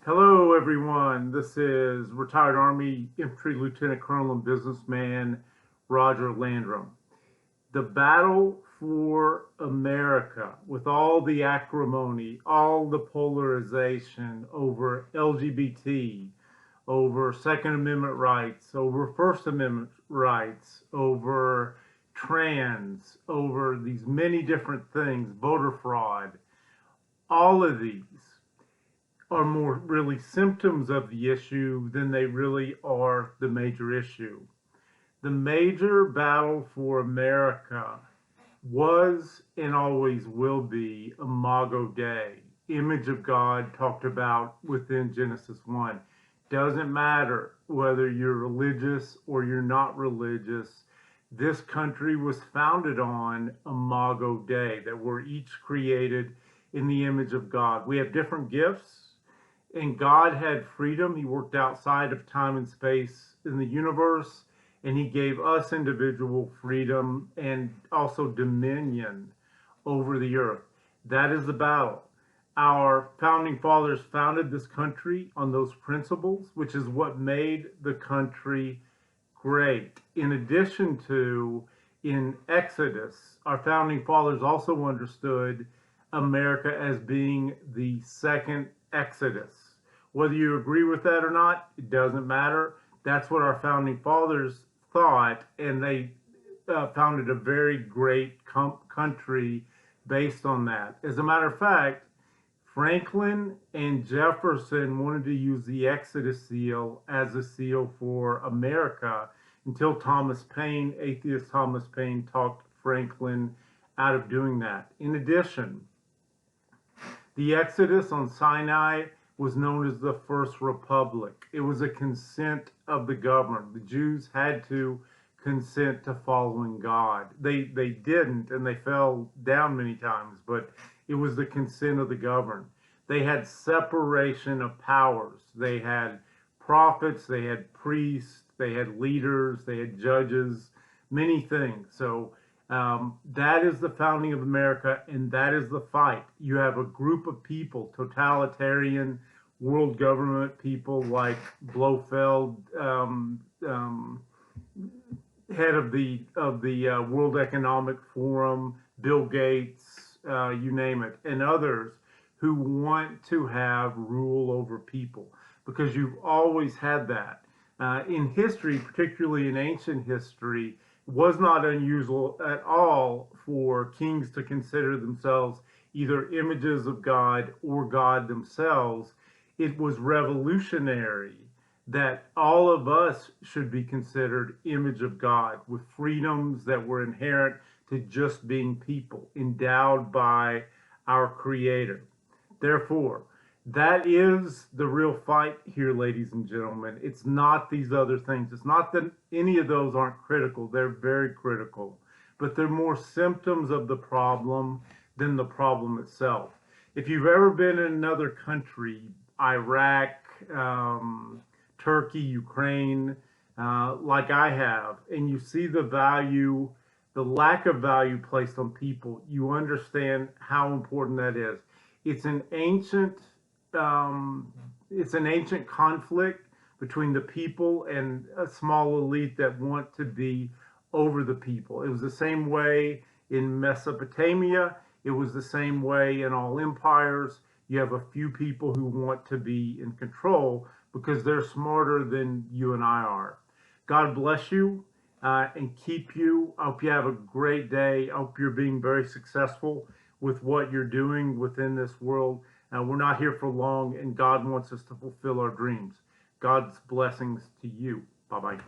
Hello, everyone. This is retired Army Infantry Lieutenant Colonel and businessman Roger Landrum. The battle for America, with all the acrimony, all the polarization over LGBT, over Second Amendment rights, over First Amendment rights, over trans, over these many different things, voter fraud, all of these are more really symptoms of the issue than they really are the major issue. The major battle for America was and always will be Imago Dei, image of God talked about within Genesis 1. Doesn't matter whether you're religious or you're not religious. This country was founded on Imago Dei, that we're each created in the image of God. We have different gifts, and God had freedom. He worked outside of time and space in the universe, and he gave us individual freedom and also dominion over the earth. That is the battle. Our founding fathers founded this country on those principles, which is what made the country great. In addition to, in Exodus, our founding fathers also understood America as being the second Exodus. Whether you agree with that or not, it doesn't matter. That's what our founding fathers thought, and they founded a very great country based on that. As a matter of fact, Franklin and Jefferson wanted to use the Exodus seal as a seal for America until Thomas Paine, atheist Thomas Paine, talked Franklin out of doing that. In addition, the Exodus on Sinai was known as the First Republic. It was a consent of the governed. The Jews had to consent to following God. They didn't, and they fell down many times, but it was the consent of the governed. They had separation of powers. They had prophets, they had priests, they had leaders, they had judges, many things. So that is the founding of America, and that is the fight. You have a group of people, totalitarian world government people like Blofeld, head of the World Economic Forum, Bill Gates, you name it, and others who want to have rule over people, because you've always had that. In history, particularly in ancient history, was not unusual at all for kings to consider themselves either images of God or God themselves. It was revolutionary that all of us should be considered image of God, with freedoms that were inherent to just being people, endowed by our Creator. Therefore, that is the real fight here, ladies and gentlemen. It's not these other things. It's not that any of those aren't critical. They're very critical, but they're more symptoms of the problem than the problem itself. If you've ever been in another country, Iraq, Turkey, Ukraine, like I have, and you see the value, the lack of value placed on people, you understand how important that is. It's an ancient conflict between the people and a small elite that want to be over the people. It was the same way in Mesopotamia. It was the same way in all empires. You have a few people who want to be in control because they're smarter than you and I are. God bless you and keep you. I hope you have a great day. I hope you're being very successful with what you're doing within this world. We're not here for long, and God wants us to fulfill our dreams. God's blessings to you. Bye-bye.